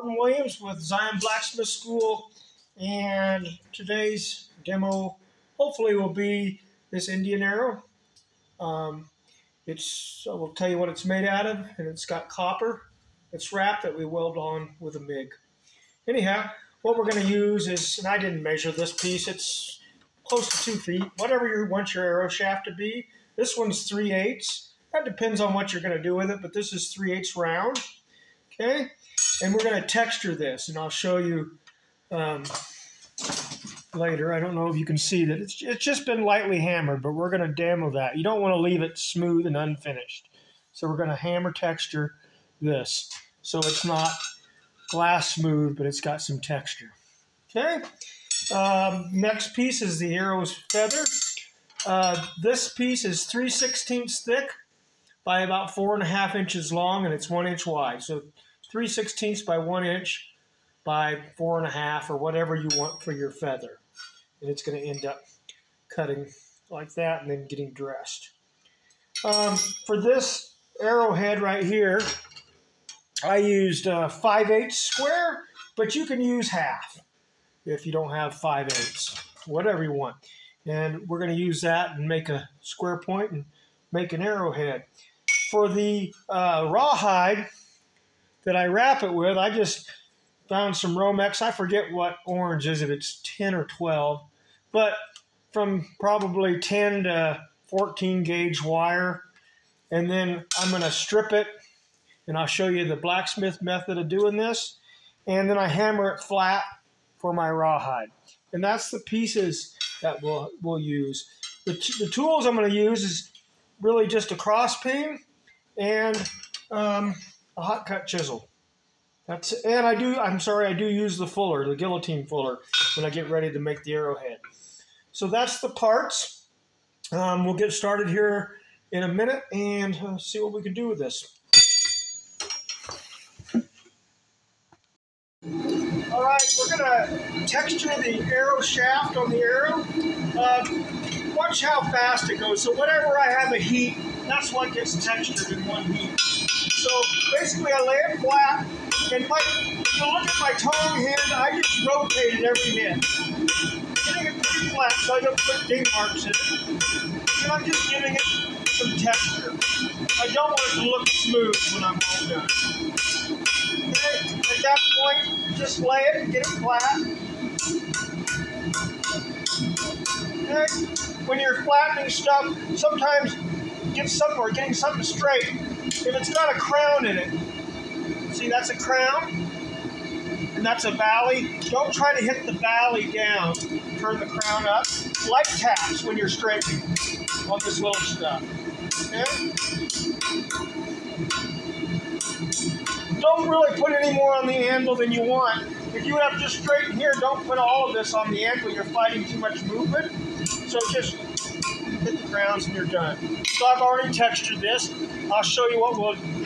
Morton Williams with Zion Blacksmith School, and today's demo hopefully will be this Indian arrow. I will tell you what it's made out of, and it's got copper. It's wrapped that we weld on with a MIG. Anyhow, what we're going to use is, and I didn't measure this piece, it's close to 2 feet, whatever you want your arrow shaft to be. This one's 3/8. That depends on what you're going to do with it, but this is 3/8 round. Okay, and we're going to texture this, and I'll show you later. I don't know if you can see that it's just been lightly hammered, but we're going to demo that. You don't want to leave it smooth and unfinished, so we're going to hammer texture this so it's not glass smooth, but it's got some texture. Okay, next piece is the arrow's feather. This piece is 3/16 thick by about 4.5 inches long, and it's 1 inch wide. So 3/16 by 1 inch by 4.5, or whatever you want for your feather. And it's going to end up cutting like that and then getting dressed. For this arrowhead right here, I used 5/8 square, but you can use half if you don't have 5/8, whatever you want. And we're going to use that and make a square point and make an arrowhead. For the rawhide that I wrap it with, I just found some Romex. I forget what orange is, if it's 10 or 12, but from probably 10 to 14 gauge wire. And then I'm going to strip it, and I'll show you the blacksmith method of doing this. And then I hammer it flat for my rawhide. And that's the pieces that we'll use. The tools I'm going to use is really just a cross peen and a hot cut chisel. And I do use the fuller, the guillotine fuller, when I get ready to make the arrowhead. So that's the parts. We'll get started here in a minute and see what we can do with this. All right, we're going to texture the arrow shaft on the arrow. Watch how fast it goes. So whatever I have a heat, that's what gets textured in one heat. So basically I lay it flat, and if you look at my tongue hand, I just rotate it every hit. Getting it pretty flat so I don't put ding marks in it. And I'm just giving it some texture. I don't want it to look smooth when I'm all done. Okay, at that point, just lay it and get it flat. Okay. When you're flattening stuff, sometimes getting something straight. If it's got a crown in it, see, that's a crown, and that's a valley. Don't try to hit the valley down. Turn the crown up. Light taps when you're straightening on this little stuff. Okay? Don't really put any more on the anvil than you want. If you have to just straighten here, don't put all of this on the anvil. You're fighting too much movement. So just hit the crowns and you're done. So I've already textured this. I'll show you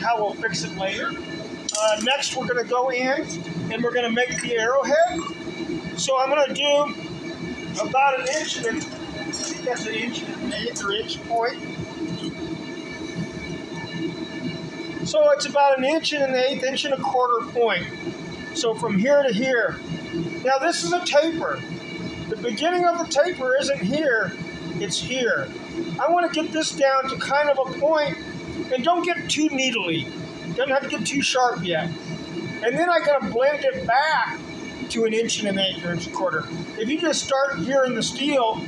how we'll fix it later. Next, we're going to go in and we're going to make the arrowhead. So I'm going to do about 1 inch, I think that's 1 1/8 or 1.8 inch. So it's about 1 1/8 inch, 1 1/4 point. So from here to here. Now this is a taper. The beginning of the taper isn't here, it's here. I want to get this down to kind of a point, and don't get too needly. Doesn't have to get too sharp yet. And then I gotta blend it back to 1 1/8 or 1 1/4. If you just start here in the steel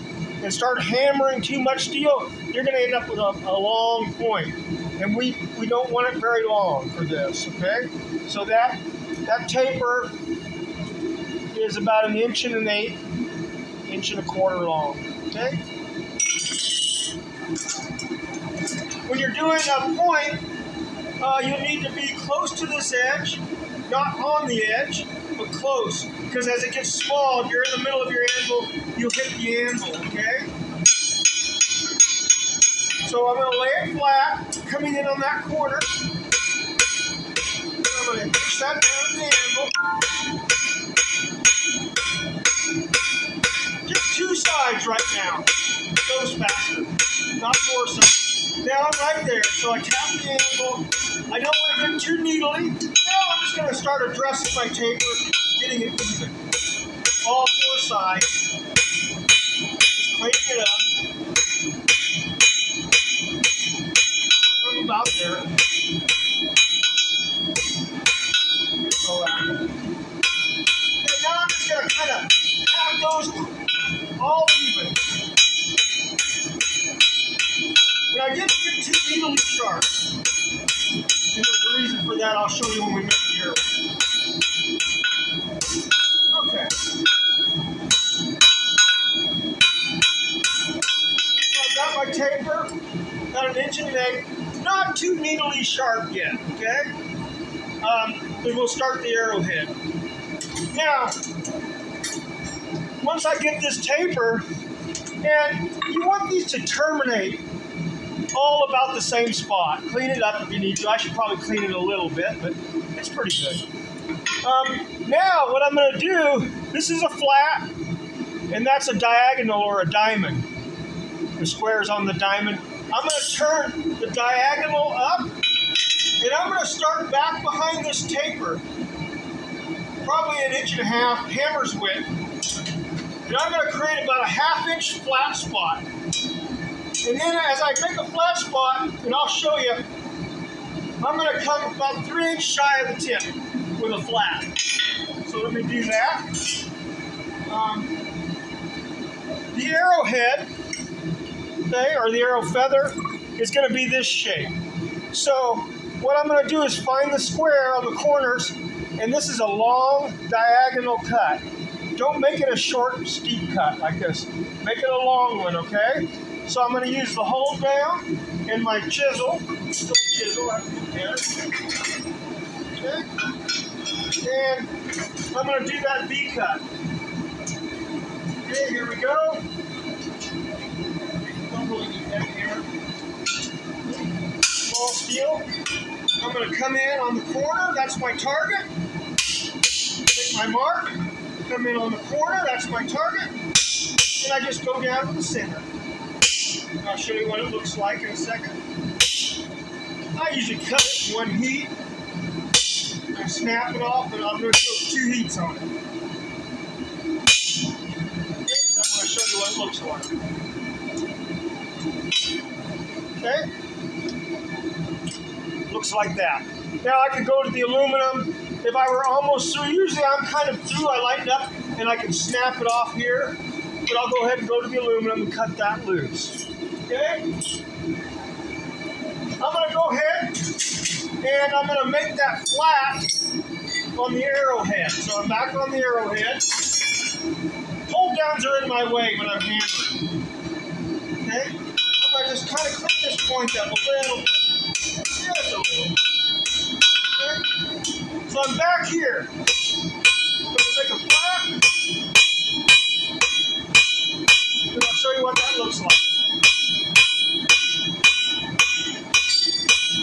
and start hammering too much steel, you're gonna end up with a long point. And we don't want it very long for this, okay? So that taper is about 1 1/8, 1 1/4 long, okay? When you're doing a point, you need to be close to this edge, not on the edge, but close. Because as it gets small, if you're in the middle of your anvil, you'll hit the anvil, okay? So I'm going to lay it flat, coming in on that corner. I'm going to push that down the anvil. Just 2 sides right now. It goes faster, not 4 sides. Now I'm right there, so I tap the angle. I don't want to get too needly. Now I'm just going to start addressing my taper, getting it even. All four sides. Just cleaning it up. I'm about there. So, okay, now I'm just going to kind of have those all even. But I didn't get too evenly sharp. And there's a reason for that. I'll show you when we make the arrow. Okay. So I've got my taper, got an inch and an egg. Not too neatly sharp yet, okay? Then we'll start the arrowhead. Now, once I get this taper, and you want these to terminate all about the same spot. Clean it up if you need to. I should probably clean it a little bit, but it's pretty good. Now, what I'm going to do, this is a flat, and that's a diagonal or a diamond. The square's on the diamond. I'm going to turn the diagonal up, and I'm going to start back behind this taper, probably an inch and a half, hammer's width, and I'm going to create about a half-inch flat spot. And then as I make a flat spot, and I'll show you, I'm going to come about 3 inches shy of the tip with a flat. So let me do that. The arrowhead, okay, or the arrow feather, is going to be this shape. So what I'm going to do is find the square on the corners, and this is a long diagonal cut. Don't make it a short, steep cut like this. Make it a long one, okay? So I'm going to use the hold down and my chisel. Still chisel, I can get it. Okay? And I'm going to do that V cut. Okay, here we go. Don't really need that here. Small steel. I'm going to come in on the corner. That's my target. Take my mark. Come in on the corner. That's my target. And I just go down to the center. I'll show you what it looks like in a second. I usually cut it in one heat. I snap it off, and I'm going to do 2 heats on it. Okay, I'm going to show you what it looks like. Okay? Looks like that. Now I can go to the aluminum. If I were almost through, usually I'm kind of through, I lighten up, and I can snap it off here. But I'll go ahead and go to the aluminum and cut that loose. Okay? I'm going to go ahead and I'm going to make that flat on the arrowhead. So I'm back on the arrowhead. Hold downs are in my way when I'm hammering. Okay? I'm going to just kind of clean this point up a little bit. Just a little. Okay? So I'm back here. I'm going to make a flat. And I'll show you what that looks like.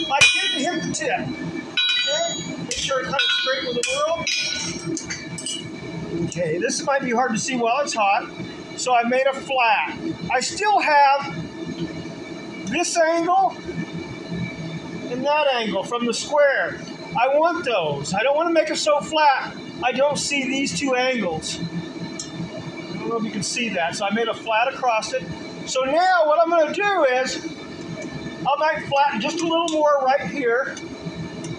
I didn't hit the tip. Okay? Make sure it cuts straight with the whirl. Okay, this might be hard to see while it's hot. So I made a flat. I still have this angle and that angle from the square. I want those. I don't want to make it so flat I don't see these 2 angles. I don't know if you can see that. So I made a flat across it. So now what I'm going to do is I'll make flatten just a little more right here.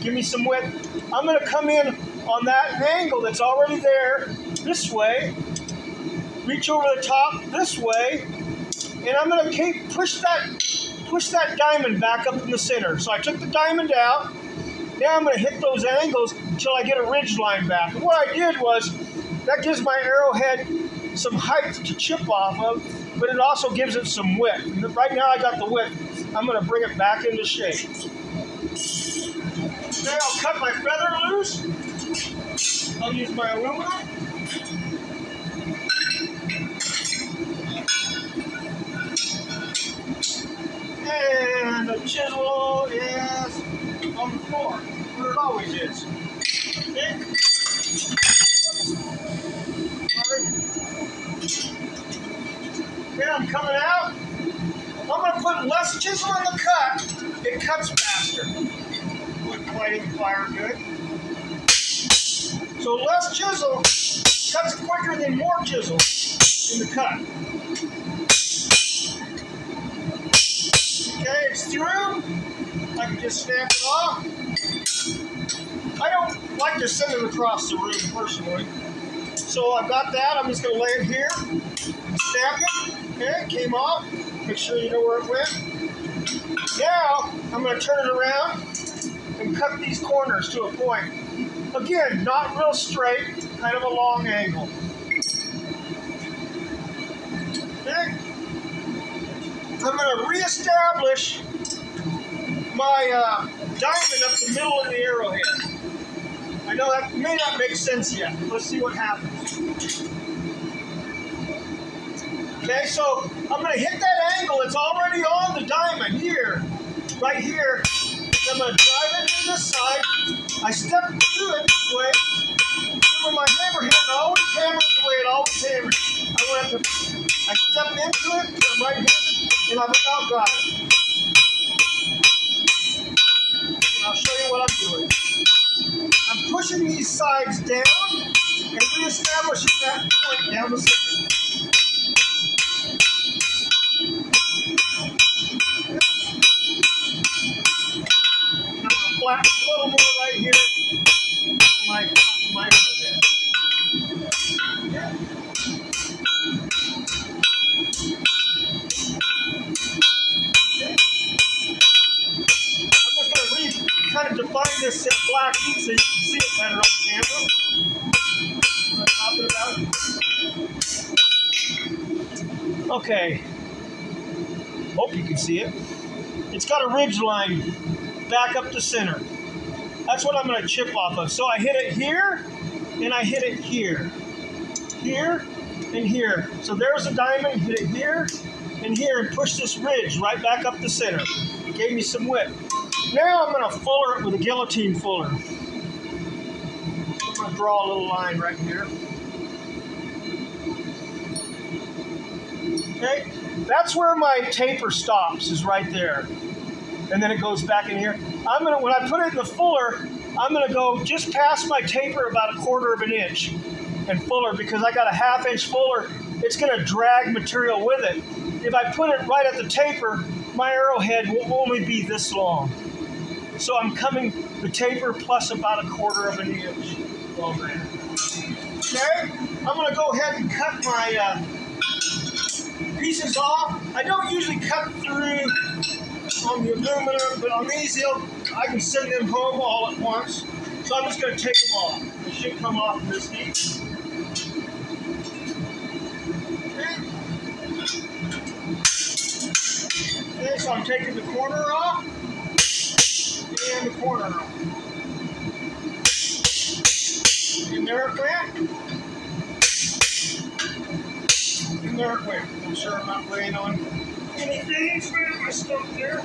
Give me some width. I'm going to come in on that angle that's already there this way. Reach over the top this way. And I'm going to push that diamond back up in the center. So I took the diamond out. Now I'm going to hit those angles until I get a ridge line back. And what I did was, that gives my arrowhead some height to chip off of, but it also gives it some width. And right now I got the width. I'm going to bring it back into shape. Then I'll cut my feather loose. I'll use my aluminum. And the chisel is on the floor, where it always is. Okay? Sorry. Okay, I'm coming out. I'm going to put put less chisel in the cut, it cuts faster. With lighting fire good. So less chisel cuts quicker than more chisel in the cut. Okay, it's through. I can just snap it off. I don't like to send it across the room personally. So I've got that. I'm just going to lay it here. Snap it. Okay, it came off. Make sure you know where it went. Now I'm going to turn it around and cut these corners to a point. Again, not real straight, kind of a long angle. Okay. I'm going to reestablish my diamond up the middle of the arrowhead. I know that may not make sense yet. Let's see what happens. Okay, so I'm going to hit that angle. It's already on the diamond here, right here. I'm going to drive it to this side. I step through it this way. Remember my hammer hand always hammers the way it always hammers. I step into it, I'm right-handed, and I've now got it. And I'll show you what I'm doing. I'm pushing these sides down and reestablishing that point down the center. I'm going to flatten a little more right here on my arrowhead. Yeah. Kind of define this black heat so you can see it better on camera. What I'm talking about. Okay. Hope you can see it. It's got a ridge line back up the center. That's what I'm going to chip off of. So I hit it here, and I hit it here. Here, and here. So there's a diamond, hit it here, and here, and push this ridge right back up the center. It gave me some width. Now I'm going to fuller it with a guillotine fuller. I'm going to draw a little line right here. Okay, that's where my taper stops, is right there. And then it goes back in here. When I put it in the fuller, I'm going to go just past my taper about 1/4 of an inch and fuller, because I got a 1/2 inch fuller. It's going to drag material with it. If I put it right at the taper, my arrowhead will only be this long. So I'm coming the taper plus about 1/4 of an inch. Okay, I'm going to go ahead and cut my pieces off. I don't usually cut through on the aluminum, but on these, I can send them home all at once. So I'm just going to take them off. They should come off in this heat. Okay, so I'm taking the corner off. And the corner off. And there it went. And there it went. I'm sure I'm not laying on anything. Where's my stuff there?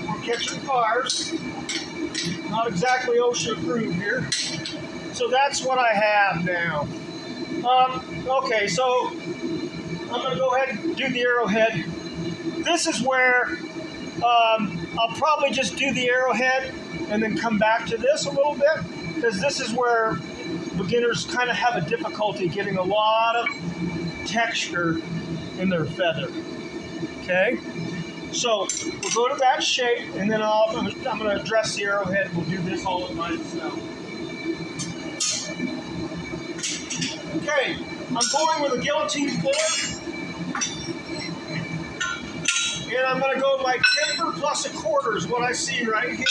We're catching fires. Not exactly OSHA approved here. So that's what I have now. Okay, so I'm going to go ahead and do the arrowhead. This is where I'll probably just do the arrowhead and then come back to this a little bit, because this is where beginners kind of have a difficulty getting a lot of texture in their feather. Okay, so we'll go to that shape, and then I'm going to address the arrowhead. We'll do this all at myself. Okay, I'm going with a guillotine fuller. And I'm going to go my taper plus 1/4 is what I see right here.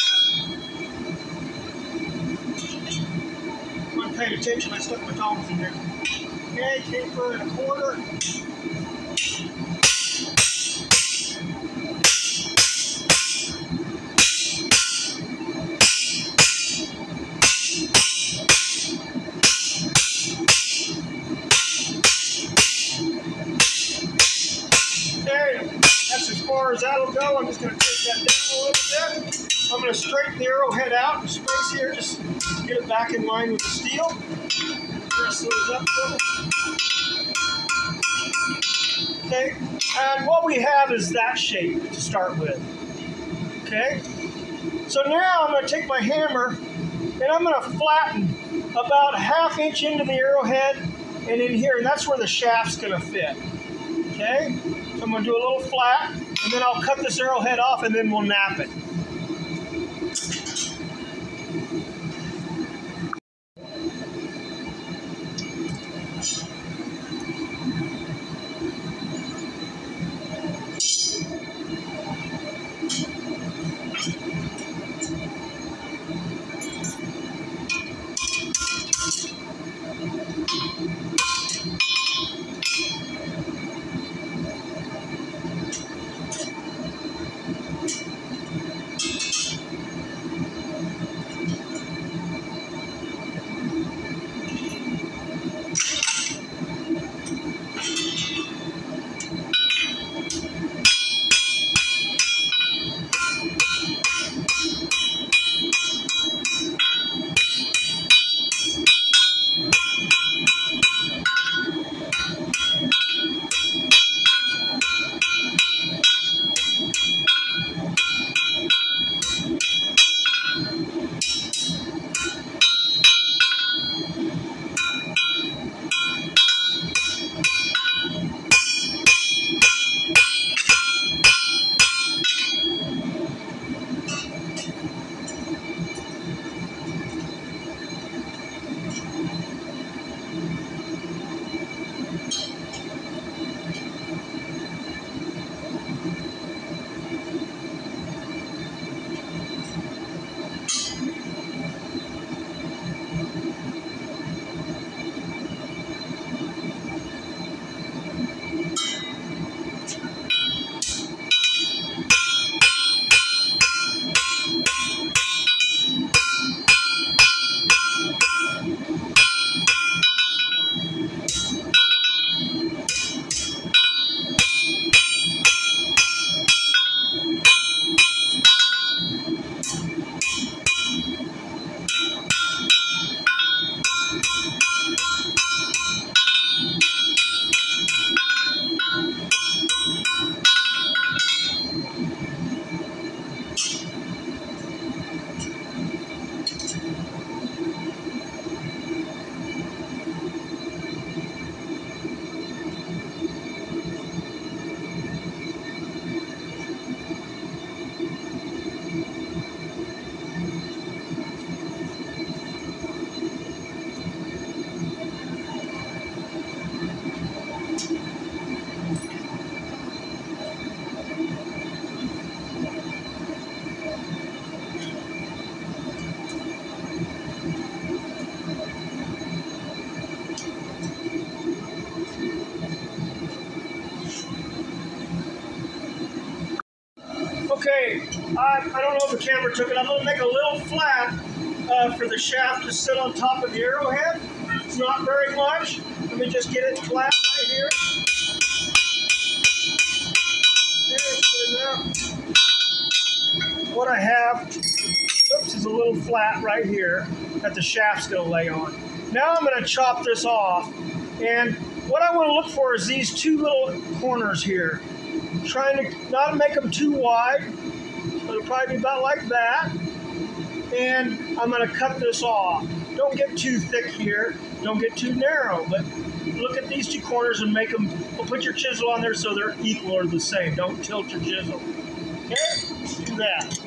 I'm not paying attention. I stuck my tongs in there. Okay, taper and 1/4. That's as far as that'll go. I'm just going to take that down a little bit. I'm going to straighten the arrowhead out in space here, just to get it back in line with the steel. Press those up a little. Okay, and what we have is that shape to start with. Okay, so now I'm going to take my hammer and I'm going to flatten about 1/2 inch into the arrowhead and in here, and that's where the shaft's going to fit. Okay, so I'm going to do a little flat, and then I'll cut this arrowhead off, and then we'll nap it. Okay, I don't know if the camera took it. I'm going to make a little flap for the shaft to sit on top of the arrowhead. It's not very much. Let me just get it flat right here. There's good enough. What I have, oops, is a little flat right here that the shaft's going to lay on. Now I'm going to chop this off, and what I want to look for is these two little corners here. Trying to not make them too wide, so it'll probably be about like that. And I'm going to cut this off. Don't get too thick here, don't get too narrow, but look at these two corners and make them, we'll put your chisel on there so they're equal or the same. Don't tilt your chisel. Okay, let's do that.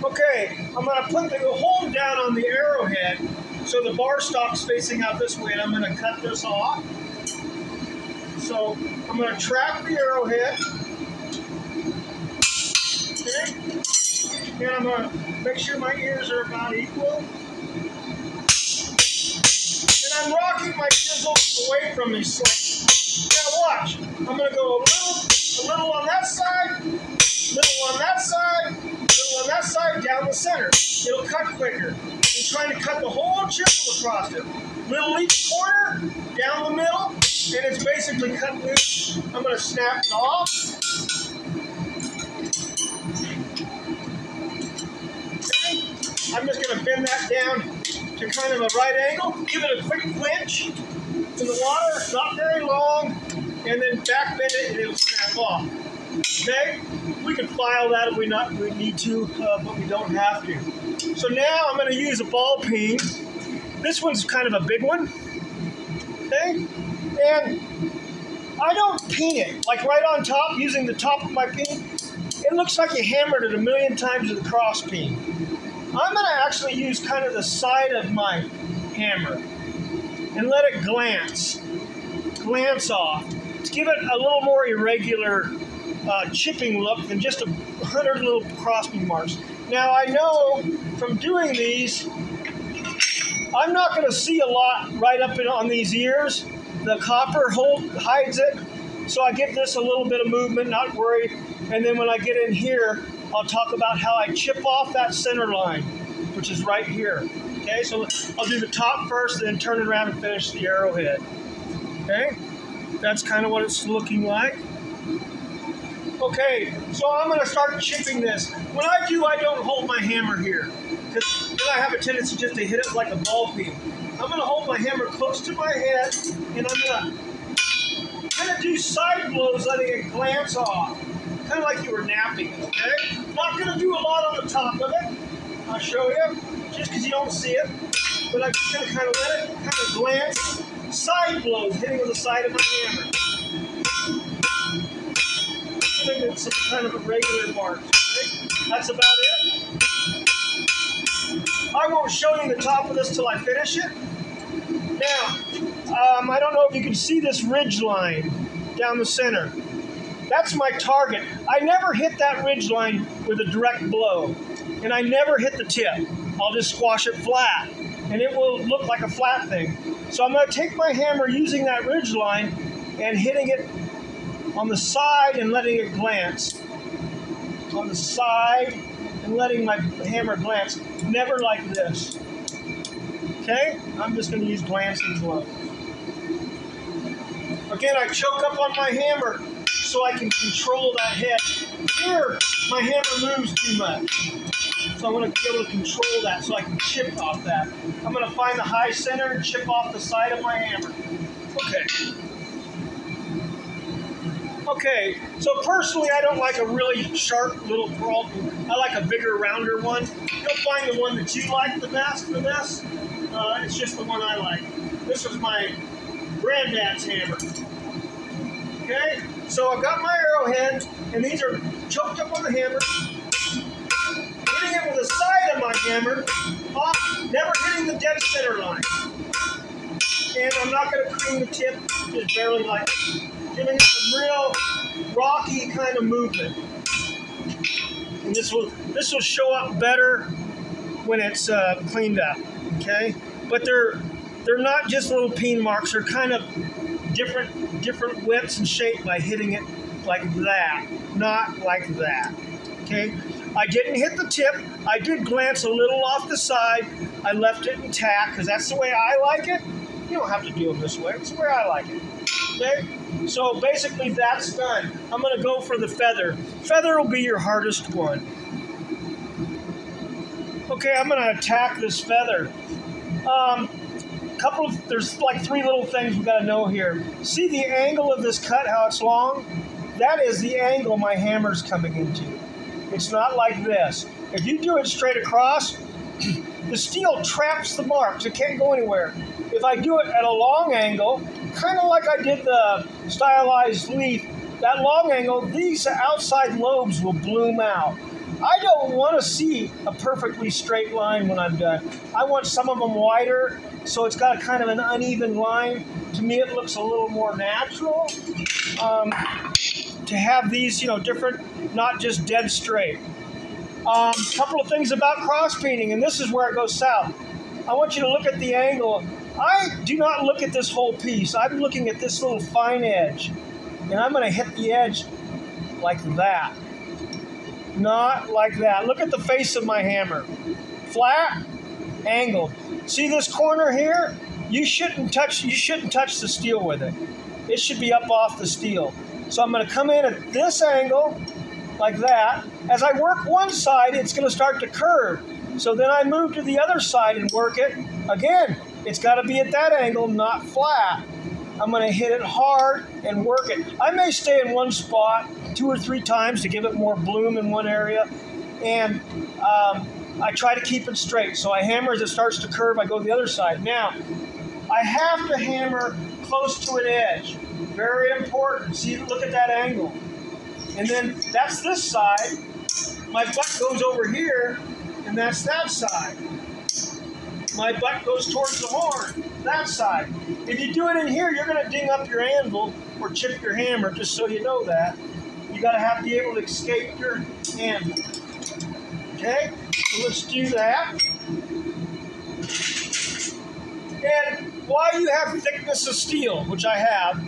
Okay, I'm going to put the hold down on the arrowhead so the bar stock's facing out this way, and I'm going to cut this off. So I'm going to trap the arrowhead, okay, and I'm going to make sure my ears are about equal. And I'm rocking my chisel away from me slightly. Now watch, I'm going to go a little on that side, little on that side, little on that side, down the center. It'll cut quicker. I'm trying to cut the whole chisel across it. Little each corner, down the middle, and it's basically cut loose. I'm going to snap it off. Okay. I'm just going to bend that down to kind of a right angle. Give it a quick clinch. in the water, not very long, and then back bend it and it'll snap off. Okay? We can file that if we need to, but we don't have to. So now I'm going to use a ball peen. This one's kind of a big one. Okay? And I don't peen it, like right on top, using the top of my peen. It looks like you hammered it a million times with a cross peen. I'm going to actually use kind of the side of my hammer and let it glance off to give it a little more irregular chipping look than just 100 little cross peen marks. Now I know from doing these, I'm not going to see a lot right up on these ears. The copper hides it, so I give this a little bit of movement, not worried. And then when I get in here, I'll talk about how I chip off that center line, which is right here. Okay, so I'll do the top first, and then turn it around and finish the arrowhead. Okay, that's kind of what it's looking like. Okay, so I'm going to start chipping this. When I do, I don't hold my hammer here, because then I have a tendency just to hit it like a ball peen. I'm going to hold my hammer close to my head, and I'm going to kind of do side blows, letting it glance off, kind of like you were napping, okay? Not going to do a lot on the top of it. I'll show you, just because you don't see it. But I'm just going to kind of let it kind of glance, side blows, hitting with the side of my hammer. Giving it some kind of a regular mark, okay? That's about it. I won't show you the top of this till I finish it. Now, I don't know if you can see this ridge line down the center. That's my target. I never hit that ridge line with a direct blow, and I never hit the tip. I'll just squash it flat, and it will look like a flat thing. So I'm going to take my hammer using that ridge line and hitting it on the side and letting it glance. On the side and letting my hammer glance. Never like this. Okay? I'm just going to use glancing blows. Again, I choke up on my hammer so I can control that head. Here, my hammer moves too much. So I'm going to be able to control that so I can chip off that. I'm going to find the high center and chip off the side of my hammer. Okay. Okay, so personally, I don't like a really sharp little crawl. I like a bigger, rounder one. You'll find the one that you like the best for this. It's just the one I like. This was my granddad's hammer. Okay, so I've got my arrowhead, and these are choked up on the hammer. Hitting it with the side of my hammer, off, never hitting the dead center line. And I'm not going to cream the tip, just barely like it. Giving it some real rocky kind of movement. And this will show up better when it's cleaned up, okay? But they're not just little peen marks. They're kind of different widths and shape by hitting it like that, not like that, okay? I didn't hit the tip. I did glance a little off the side. I left it intact because that's the way I like it. You don't have to do it this way. It's the way I like it, okay? So basically that's done. I'm going to go for the feather. Feather will be your hardest one. Okay, I'm going to attack this feather. There's like 3 little things we got to know here. See the angle of this cut, how it's long? That is the angle my hammer's coming into. It's not like this. If you do it straight across, the steel traps the marks. It can't go anywhere. If I do it at a long angle, kind of like I did the stylized leaf, that long angle, these outside lobes will bloom out. I don't want to see a perfectly straight line when I'm done. I want some of them wider, so it's got kind of an uneven line. To me, it looks a little more natural to have these, different, not just dead straight. Couple of things about cross peening, and this is where it goes south. I want you to look at the angle. I do not look at this whole piece. I'm looking at this little fine edge, and I'm going to hit the edge like that. Not like that. Look at the face of my hammer. Flat, angled. See this corner here? You shouldn't touch the steel with it. It should be up off the steel. So I'm going to come in at this angle, like that. As I work one side, it's going to start to curve. So then I move to the other side and work it. Again, it's got to be at that angle, not flat. I'm going to hit it hard and work it. I may stay in one spot 2 or 3 times to give it more bloom in one area, and I try to keep it straight. So I hammer as it starts to curve, I go to the other side. Now, I have to hammer close to an edge. Very important. See, look at that angle. And then that's this side. My butt goes over here, and that's that side. My butt goes towards the horn, that side. If you do it in here, you're going to ding up your anvil or chip your hammer, just so you know that. You got to have to be able to escape your anvil. Okay, so let's do that. And while you have thickness of steel, which I have,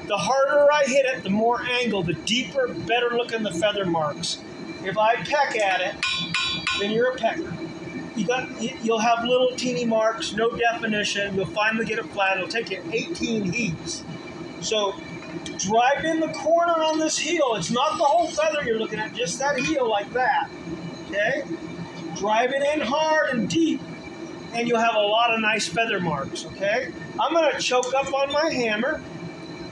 the harder I hit it, the more angle, the deeper, better looking the feather marks. If I peck at it, then you're a pecker. You'll have little teeny marks, no definition. You'll finally get it flat. It'll take you 18 heats. So drive in the corner on this heel. It's not the whole feather you're looking at, just that heel like that. Okay? Drive it in hard and deep, and you'll have a lot of nice feather marks. Okay? I'm going to choke up on my hammer.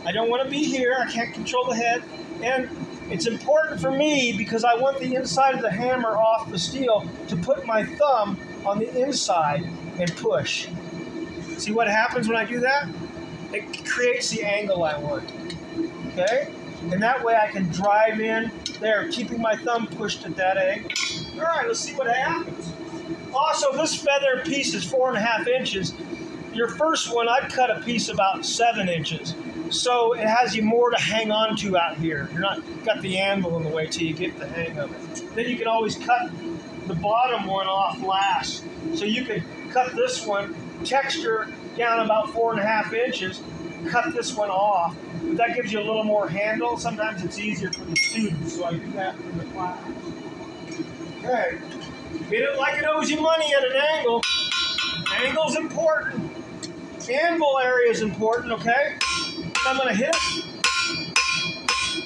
I don't want to be here. I can't control the head. And it's important for me, because I want the inside of the hammer off the steel, to put my thumb on the inside and push. See what happens when I do that? It creates the angle I want. Okay? And that way I can drive in there, keeping my thumb pushed at that angle. All right, let's see what happens. Also, this feather piece is 4.5 inches. Your first one, I'd cut a piece about 7 inches. So it has you more to hang on to out here. You're not got the anvil in the way till you get the hang of it. Then you can always cut the bottom one off last. So you could cut this one, texture down about 4.5 inches, cut this one off. But that gives you a little more handle. Sometimes it's easier for the students, so I do that in the class. Okay. Hit it like it owes you money at an angle. Angle's important. Anvil area is important, okay? I'm going to hit it.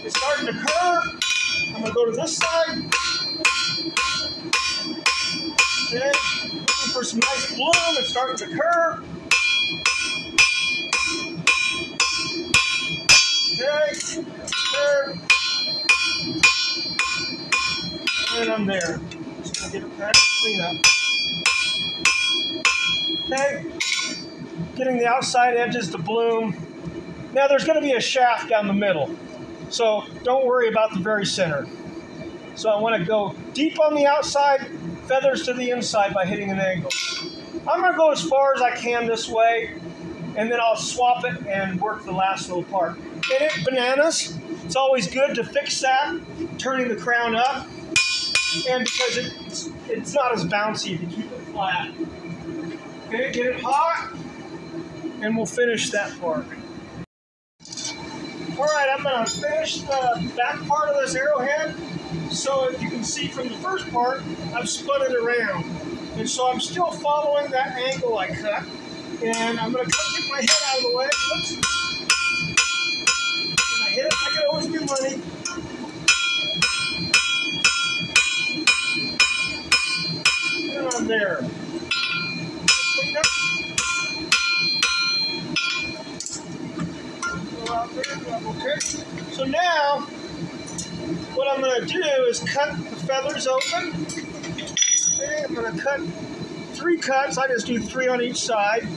It's starting to curve. I'm going to go to this side. Okay. Looking for some nice bloom. It's starting to curve. Okay. Curve. And I'm there. Just going to get it kind of clean up. Okay. Getting the outside edges to bloom. Now there's going to be a shaft down the middle, so don't worry about the very center. So I want to go deep on the outside, feathers to the inside by hitting an angle. I'm going to go as far as I can this way, and then I'll swap it and work the last little part. Hit it, bananas. It's always good to fix that, turning the crown up, and because it's not as bouncy if you keep it flat. Okay, get it hot, and we'll finish that part. All right, I'm going to finish the back part of this arrowhead. So if you can see from the first part, I've spun it around. And so I'm still following that angle I cut. And I'm going to get my head out of the way. Oops. And I hit it like I always do money. And I'm there. Okay, so now what I'm going to do is cut the feathers open. Okay, I'm going to cut 3 cuts. I just do 3 on each side.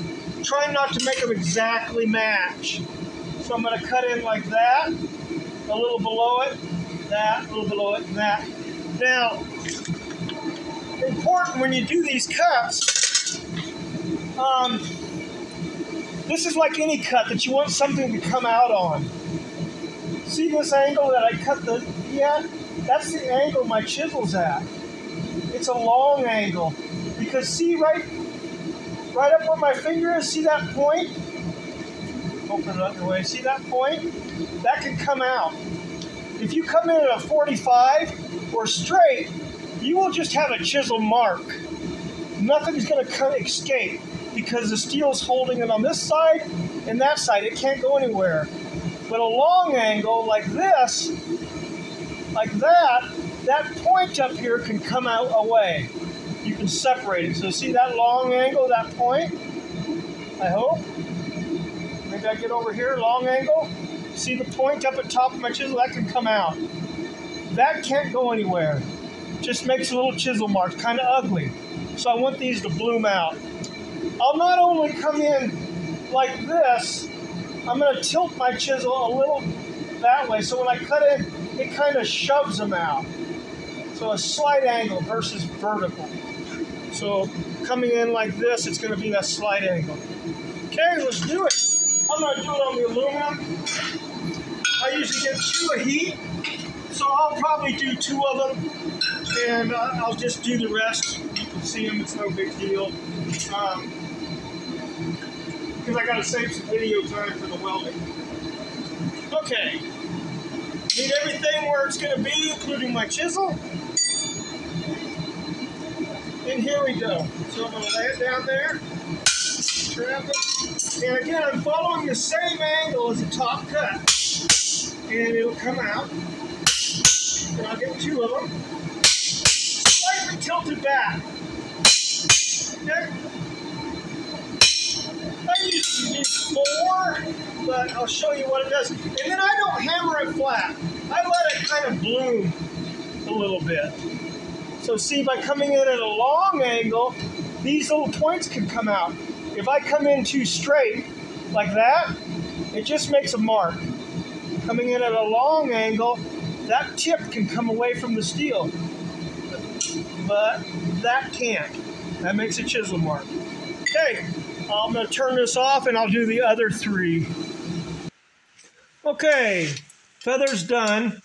Try not to make them exactly match. So I'm going to cut in like that, a little below it, that, a little below it, and that. Now, important when you do these cuts, this is like any cut that you want something to come out on. See this angle that I cut the at? That's the angle my chisel's at. It's a long angle. Because see right up where my finger is, see that point? Open it up your way. See that point? That can come out. If you come in at a 45 or straight, you will just have a chisel mark. Nothing's going to escape, because the steel's holding it on this side and that side. It can't go anywhere. But a long angle like this, like that point up here can come out away. You can separate it. So see that long angle, that point? I hope. Maybe I get over here, long angle. See the point up at top of my chisel? That can come out. That can't go anywhere. Just makes a little chisel mark, kind of ugly. So I want these to bloom out. I'll not only come in like this, I'm going to tilt my chisel a little that way, so when I cut in, it kind of shoves them out. So a slight angle versus vertical. So coming in like this, it's going to be that slight angle. Okay, let's do it. I'm going to do it on the aluminum. I usually get 2 a heat, so I'll probably do 2 of them, and I'll just do the rest. You can see them, it's no big deal. Because I got to save some video time for the welding. Okay, need everything where it's going to be, including my chisel. And here we go. So I'm going to lay it down there, trap it, and again I'm following the same angle as the top cut, and it'll come out. And I'll get 2 of them, slightly tilted back. Okay. I usually do 4, but I'll show you what it does. And then I don't hammer it flat. I let it kind of bloom a little bit. So see, by coming in at a long angle, these little points can come out. If I come in too straight, like that, it just makes a mark. Coming in at a long angle, that tip can come away from the steel. But that can't. That makes a chisel mark. Okay. I'm going to turn this off and I'll do the other 3. Okay, feather's done.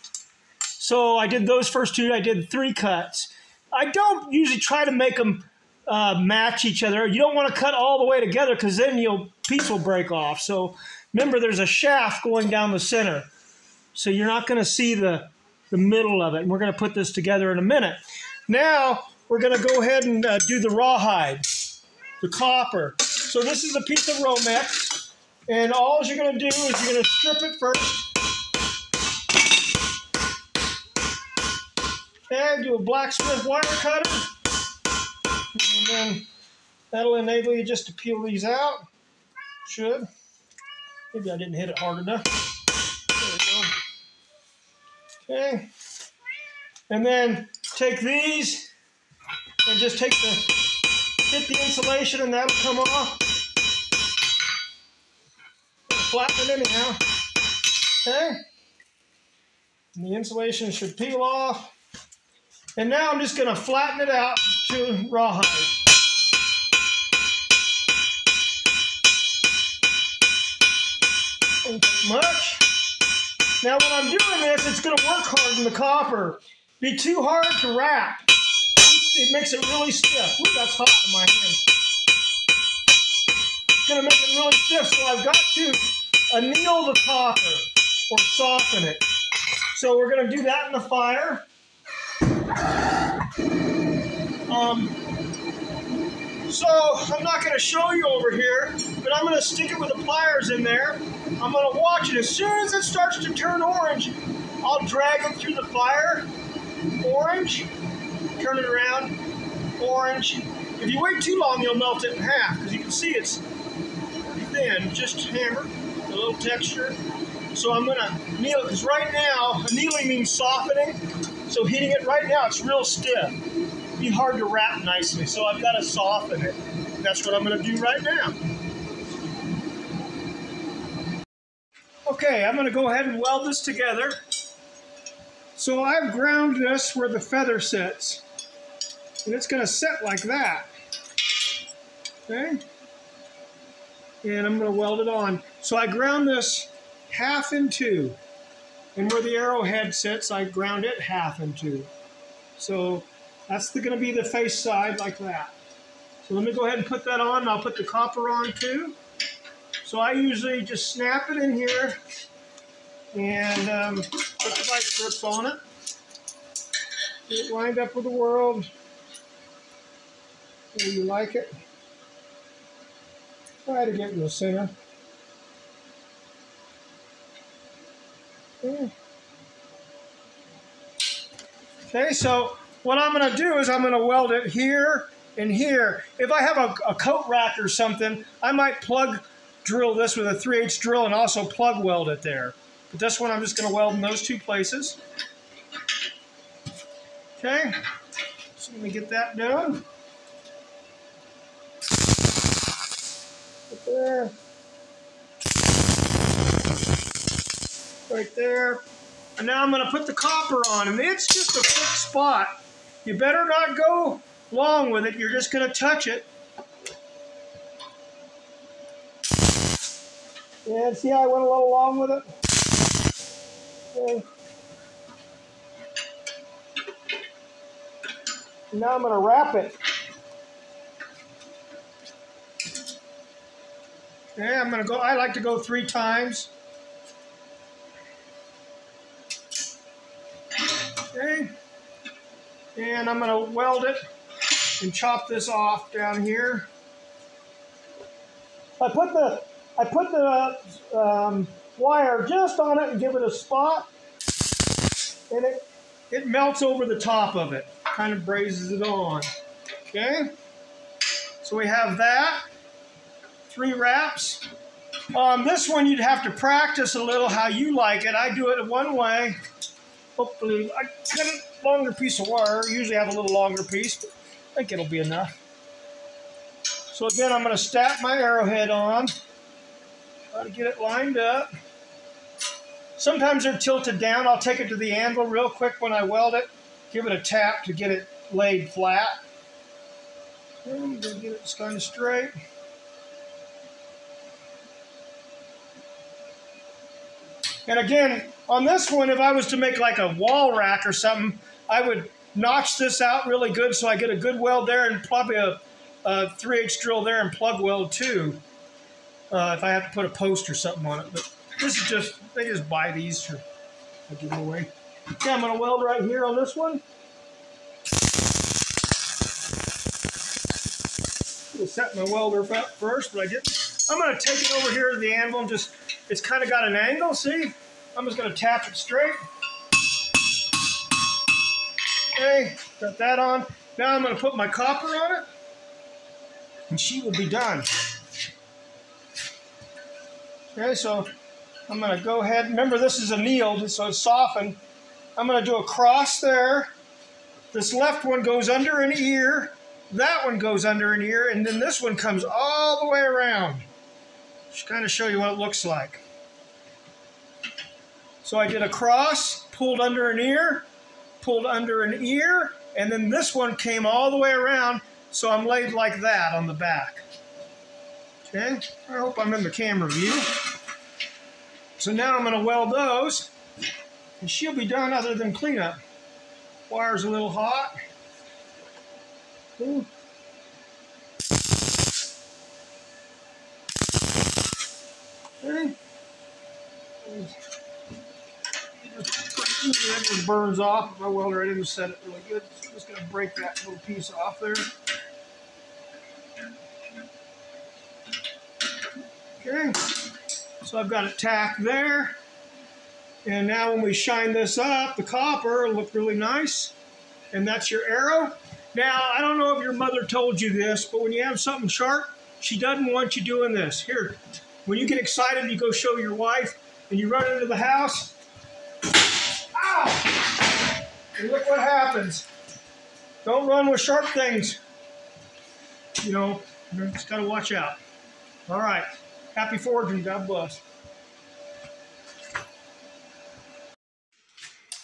So I did those first 2. I did 3 cuts. I don't usually try to make them match each other. You don't want to cut all the way together because then your piece will break off. So remember, there's a shaft going down the center. So you're not going to see the middle of it. And we're going to put this together in a minute. Now we're going to go ahead and do the rawhide, the copper. So this is a piece of Romex, and all you're going to do is you're going to strip it first. And do a blacksmith wire cutter. And then that'll enable you just to peel these out. Should. Maybe I didn't hit it hard enough. There we go. Okay. And then take these and just hit the insulation and that'll come off. Flatten it anyhow. Okay. And the insulation should peel off. And now I'm just going to flatten it out to rawhide. Don't take much. Now when I'm doing this, it's going to work hard in the copper. Be too hard to wrap. It makes it really stiff. Ooh, that's hot in my hand. It's going to make it really stiff, so I've got to anneal the copper or soften it. So we're going to do that in the fire. So I'm not going to show you over here, but I'm going to stick it with the pliers in there. I'm going to watch it. As soon as it starts to turn orange, I'll drag it through the fire. Orange. Turn it around. Orange. If you wait too long, you'll melt it in half, because you can see it's pretty thin. Just hammer a little texture. So I'm going to anneal it, because right now, annealing means softening. So heating it right now, it's real stiff. It'd be hard to wrap nicely, so I've got to soften it. That's what I'm going to do right now. Okay, I'm going to go ahead and weld this together. So I've ground this where the feather sits. And it's going to set like that. Okay? And I'm going to weld it on. So I ground this half in 2. And where the arrowhead sits, I ground it half in 2. So that's going to be the face side like that. So let me go ahead and put that on. And I'll put the copper on too. So I usually just snap it in here and put the vice strips on it. Get it lined up with the world. Where you like it. Try to get in the center. Okay, so what I'm going to do is I'm going to weld it here and here. If I have a coat rack or something, I might plug drill this with a 3/8 drill and also plug weld it there. But this one I'm just going to weld in those two places. Okay, so let me get that done. Right there. Right there. And now I'm going to put the copper on, and it's just a quick spot. You better not go long with it. You're just going to touch it. Yeah, see how I went a little long with it? Okay. Now I'm going to wrap it. Okay, I'm going to go, I like to go 3 times. Okay. And I'm going to weld it and chop this off down here. I put the wire just on it and give it a spot, and it melts over the top of it, kind of brazes it on. Okay, so we have that, 3 wraps. This one you'd have to practice a little how you like it. I do it one way. Hopefully, I got a longer piece of wire. Usually have a little longer piece, but I think it'll be enough. So again, I'm going to snap my arrowhead on. Try to get it lined up. Sometimes they're tilted down. I'll take it to the anvil real quick when I weld it. Give it a tap to get it laid flat. And I'm going to get it kind of straight. And again, on this one, if I was to make like a wall rack or something, I would notch this out really good so I get a good weld there, and probably a 3/8 drill there and plug weld too. If I have to put a post or something on it. But this is just, they just buy these for, I give them away. Okay, I'm going to weld right here on this one. I'm going to set my welder up first, but I didn't. I'm going to take it over here to the anvil and just, it's kind of got an angle, see? I'm just going to tap it straight. Okay, got that on. Now I'm going to put my copper on it, and she will be done. Okay, so I'm going to go ahead. Remember, this is annealed, so it's softened. I'm going to do a cross there. This left one goes under an ear. That one goes under an ear, and then this one comes all the way around. Just kind of show you what it looks like. So I did a cross, pulled under an ear, pulled under an ear, and then this one came all the way around, so I'm laid like that on the back. Okay, I hope I'm in the camera view. So now I'm going to weld those, and she'll be done other than cleanup. Wire's a little hot. Ooh. Okay. That just burns off. My welder, I didn't set it really good. So I'm just going to break that little piece off there. Okay, so I've got it tacked there. And now when we shine this up, the copper will look really nice. And that's your arrow. Now, I don't know if your mother told you this, but when you have something sharp, she doesn't want you doing this. Here, when you get excited, you go show your wife, and you run into the house. Ow! And look what happens. Don't run with sharp things. You know, you just got to watch out. All right. Happy forging. God bless.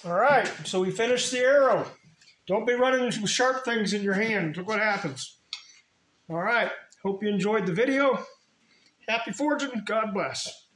All right. So we finished the arrow. Don't be running with sharp things in your hand. Look what happens. All right. Hope you enjoyed the video. Happy forging. God bless.